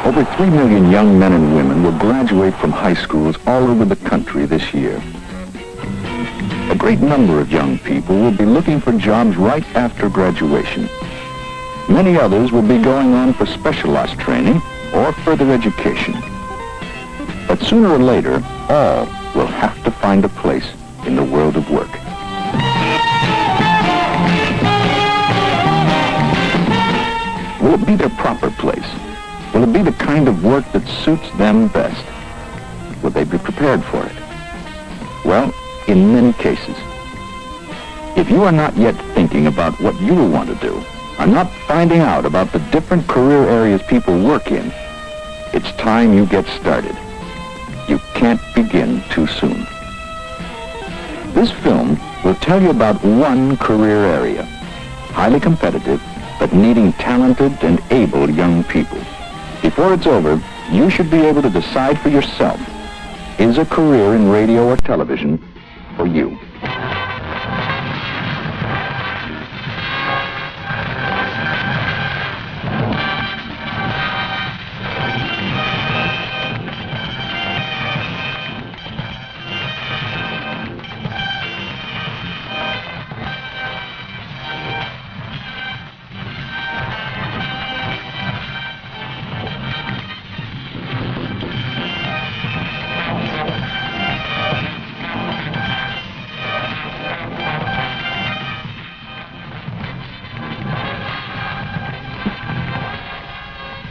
Over 3 million young men and women will graduate from high schools all over the country this year. A great number of young people will be looking for jobs right after graduation. Many others will be going on for specialized training or further education. But sooner or later, all will have to find a place in the world of work. Will it be their proper place? Will it be the kind of work that suits them best? Will they be prepared for it? Well, in many cases. If you are not yet thinking about what you will want to do, are not finding out about the different career areas people work in, it's time you get started. You can't begin too soon. This film will tell you about one career area, highly competitive, but needing talented and able young people. Before it's over, you should be able to decide for yourself, is a career in radio or television for you?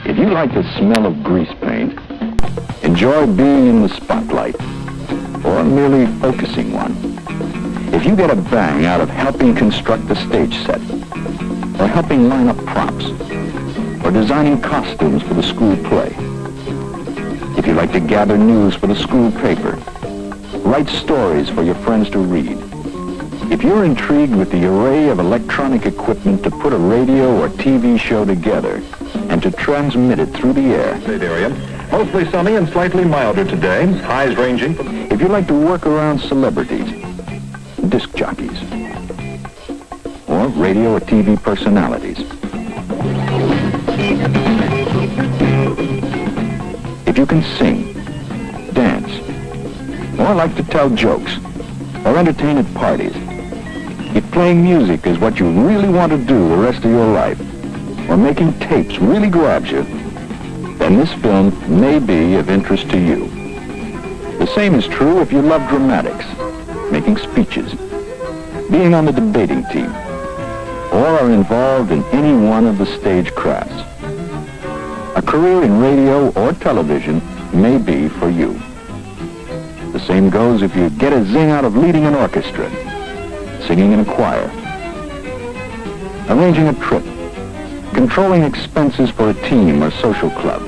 If you like the smell of grease paint, enjoy being in the spotlight, or merely focusing one, if you get a bang out of helping construct a stage set, or helping line up props, or designing costumes for the school play, if you like to gather news for the school paper, write stories for your friends to read, if you're intrigued with the array of electronic equipment to put a radio or TV show together, and to transmit it through the air. State area. Mostly sunny and slightly milder today. Highs ranging from... If you like to work around celebrities, disc jockeys, or radio or TV personalities. If you can sing, dance, or like to tell jokes, or entertain at parties. If playing music is what you really want to do the rest of your life, or making tapes really grabs you, then this film may be of interest to you. The same is true if you love dramatics, making speeches, being on the debating team, or are involved in any one of the stage crafts. A career in radio or television may be for you. The same goes if you get a zing out of leading an orchestra, singing in a choir, arranging a trip, controlling expenses for a team or social club.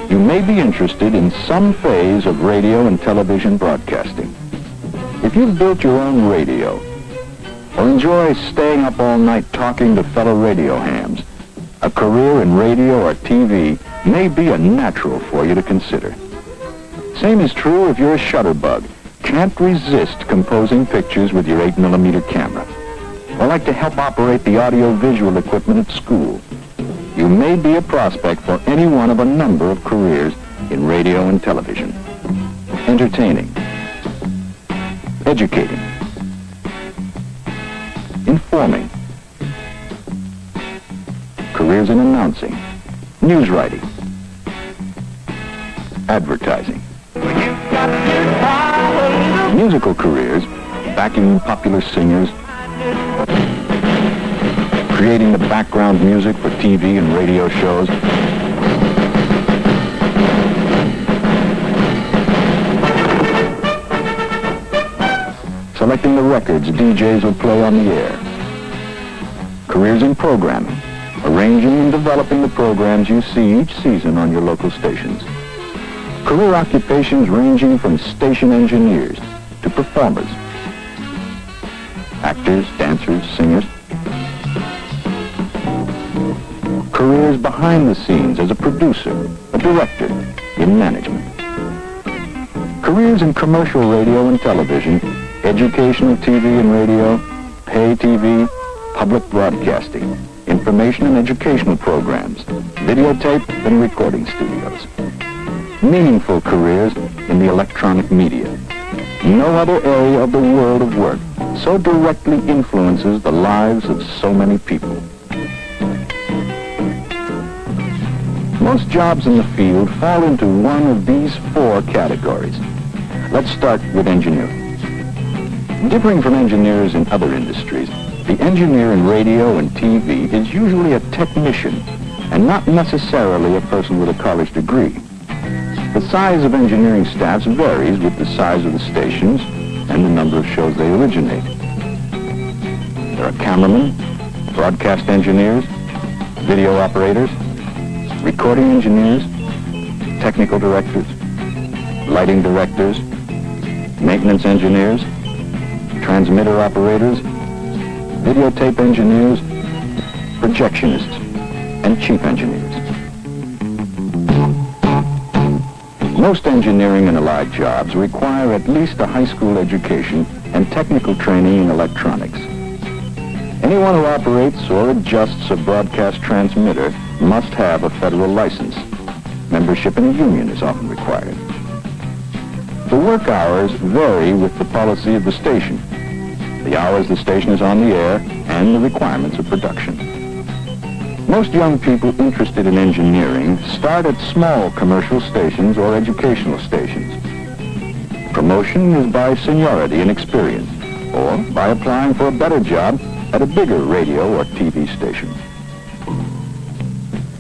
You may be interested in some phase of radio and television broadcasting. If you've built your own radio, or enjoy staying up all night talking to fellow radio hams, a career in radio or TV may be a natural for you to consider. Same is true if you're a shutterbug, can't resist composing pictures with your 8mm camera, or like to help operate the audio-visual equipment at school. You may be a prospect for any one of a number of careers in radio and television. Entertaining, educating, informing, careers in announcing, news writing, advertising. Musical careers, backing popular singers, creating the background music for TV and radio shows, selecting the records DJs will play on the air. Careers in programming, arranging and developing the programs you see each season on your local stations. Career occupations ranging from station engineers to performers, actors, dancers, singers. Careers behind the scenes as a producer, a director, in management. Careers in commercial radio and television, educational TV and radio, pay TV, public broadcasting, information and educational programs, videotape and recording studios. Meaningful careers in the electronic media. No other area of the world of work so directly influences the lives of so many people. Most jobs in the field fall into one of these four categories. Let's start with engineering. Differing from engineers in other industries, the engineer in radio and TV is usually a technician and not necessarily a person with a college degree. The size of engineering staffs varies with the size of the stations and the number of shows they originate. There are cameramen, broadcast engineers, video operators, recording engineers, technical directors, lighting directors, maintenance engineers, transmitter operators, videotape engineers, projectionists, and chief engineers. Most engineering and allied jobs require at least a high school education and technical training in electronics. Anyone who operates or adjusts a broadcast transmitter must have a federal license. Membership in a union is often required. The work hours vary with the policy of the station, the hours the station is on the air, and the requirements of production. Most young people interested in engineering start at small commercial stations or educational stations. Promotion is by seniority and experience, or by applying for a better job at a bigger radio or TV station.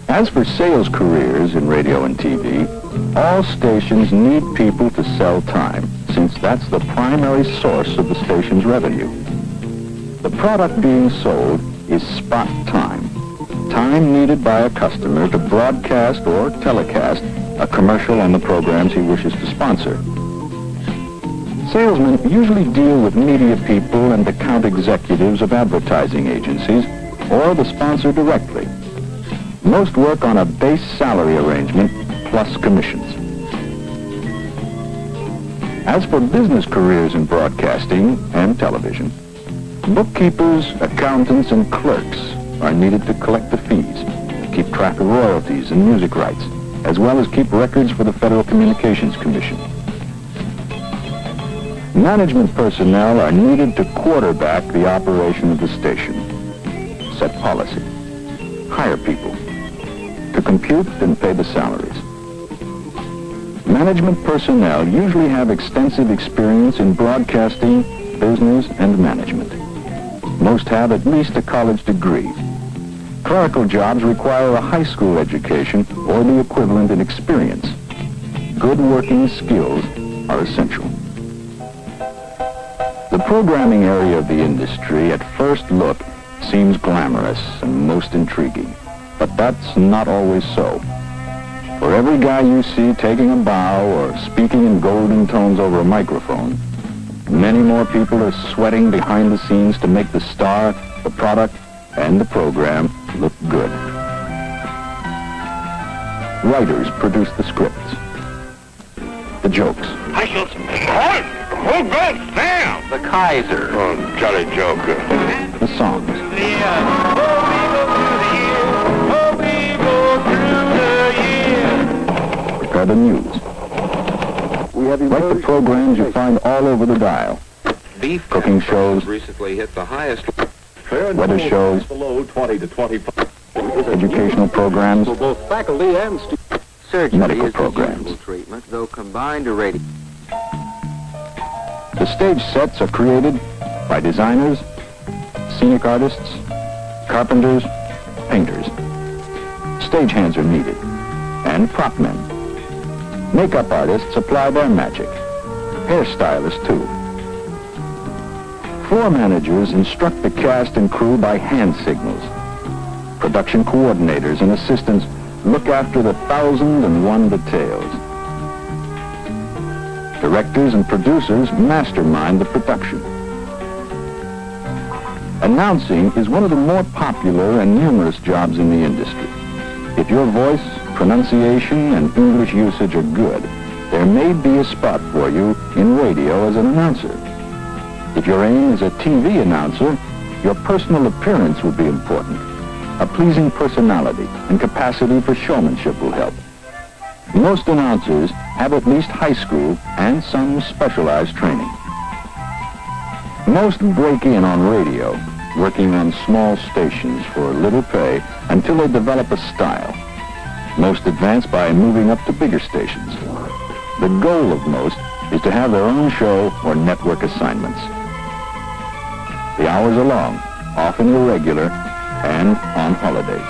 As for sales careers in radio and TV, all stations need people to sell time, since that's the primary source of the station's revenue. The product being sold is spot time, time needed by a customer to broadcast or telecast a commercial on the programs he wishes to sponsor. Salesmen usually deal with media people and account executives of advertising agencies or the sponsor directly. Most work on a base salary arrangement plus commissions. As for business careers in broadcasting and television, bookkeepers, accountants, and clerks are needed to collect the fees, keep track of royalties and music rights, as well as keep records for the Federal Communications Commission. Management personnel are needed to quarterback the operation of the station, set policy, hire people, to compute and pay the salaries. Management personnel usually have extensive experience in broadcasting, business, and management. Most have at least a college degree. Clerical jobs require a high school education or the equivalent in experience. Good working skills are essential. The programming area of the industry at first look seems glamorous and most intriguing, but that's not always so. For every guy you see taking a bow or speaking in golden tones over a microphone, many more people are sweating behind the scenes to make the star, the product, and the program look good. Writers produce the scripts, the jokes. I shall who goes down? The Kaiser. Oh, jolly joker. The songs. Prepare the news. Write the programs you find all over the dial. Beef Cooking shows, recently hit the highest. weather shows, Below 20 to 25. educational programs, Both faculty and students. Surgery medical is the programs. usual treatment, though combined irradiation. The stage sets are created by designers, scenic artists, carpenters, painters. Stagehands are needed, and prop men. Makeup artists apply their magic. Hairstylists, too. Floor managers instruct the cast and crew by hand signals. Production coordinators and assistants look after the 1,001 details. Directors and producers mastermind the production. Announcing is one of the more popular and numerous jobs in the industry. If your voice, pronunciation, and English usage are good, there may be a spot for you in radio as an announcer. If your aim is a TV announcer, your personal appearance will be important. A pleasing personality and capacity for showmanship will help. Most announcers have at least high school and some specialized training. Most break in on radio, working on small stations for little pay until they develop a style. Most advance by moving up to bigger stations. The goal of most is to have their own show or network assignments. The hours are long, often irregular, and on holidays.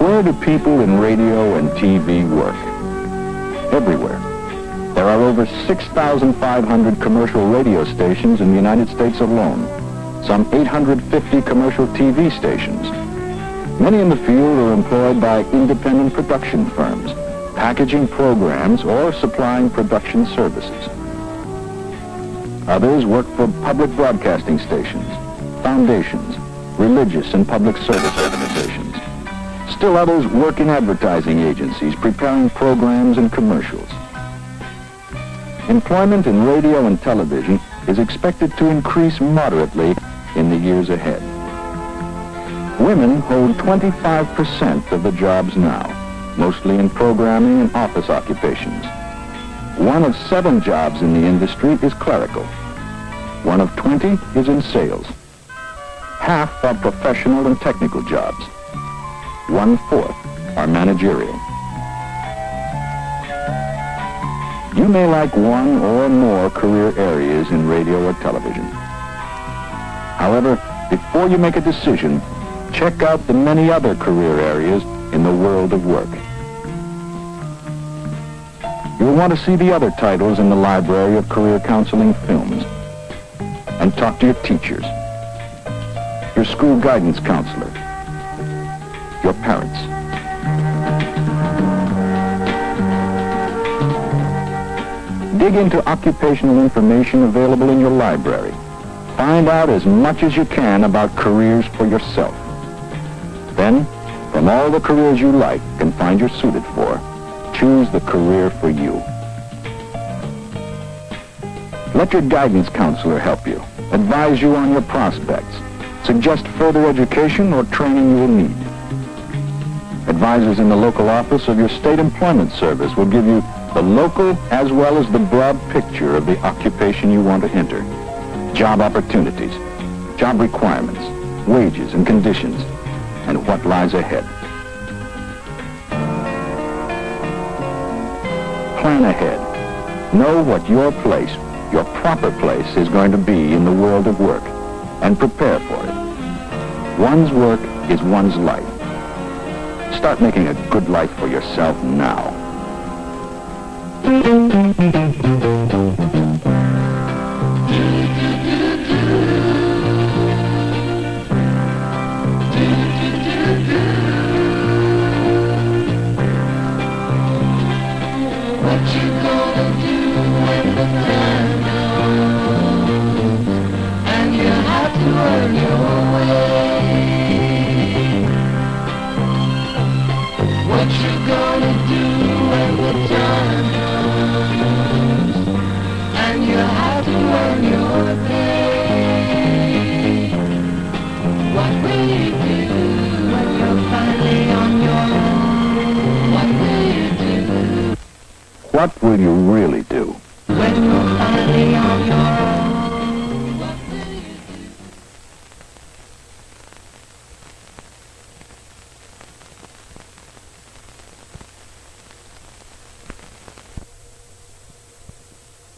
Where do people in radio and TV work? Everywhere. There are over 6,500 commercial radio stations in the United States alone, some 850 commercial TV stations. Many in the field are employed by independent production firms, packaging programs or supplying production services. Others work for public broadcasting stations, foundations, religious and public service organizations. Still others work in advertising agencies, preparing programs and commercials. Employment in radio and television is expected to increase moderately in the years ahead. Women hold 25% of the jobs now, mostly in programming and office occupations. 1 of 7 jobs in the industry is clerical. 1 of 20 is in sales. Half are professional and technical jobs. 1/4 are managerial. You may like one or more career areas in radio or television. However, before you make a decision, check out the many other career areas in the world of work. You'll want to see the other titles in the library of career counseling films and talk to your teachers, your school guidance counselor, your parents. Dig into occupational information available in your library. Find out as much as you can about careers for yourself. Then, from all the careers you like and find you're suited for, choose the career for you. Let your guidance counselor help you, advise you on your prospects, suggest further education or training you will need. Advisors in the local office of your state employment service will give you the local as well as the broad picture of the occupation you want to enter, job opportunities, job requirements, wages and conditions, and what lies ahead. Plan ahead. Know what your place, your proper place, is going to be in the world of work, and prepare for it. One's work is one's life. Start making a good life for yourself now. What you gonna do when the time comes and you have to earn your way? What you gonna do when the time comes and you have to earn your pay? What will you do when you're finally on your own? What will you do? What will you really do? When you're finally on your own.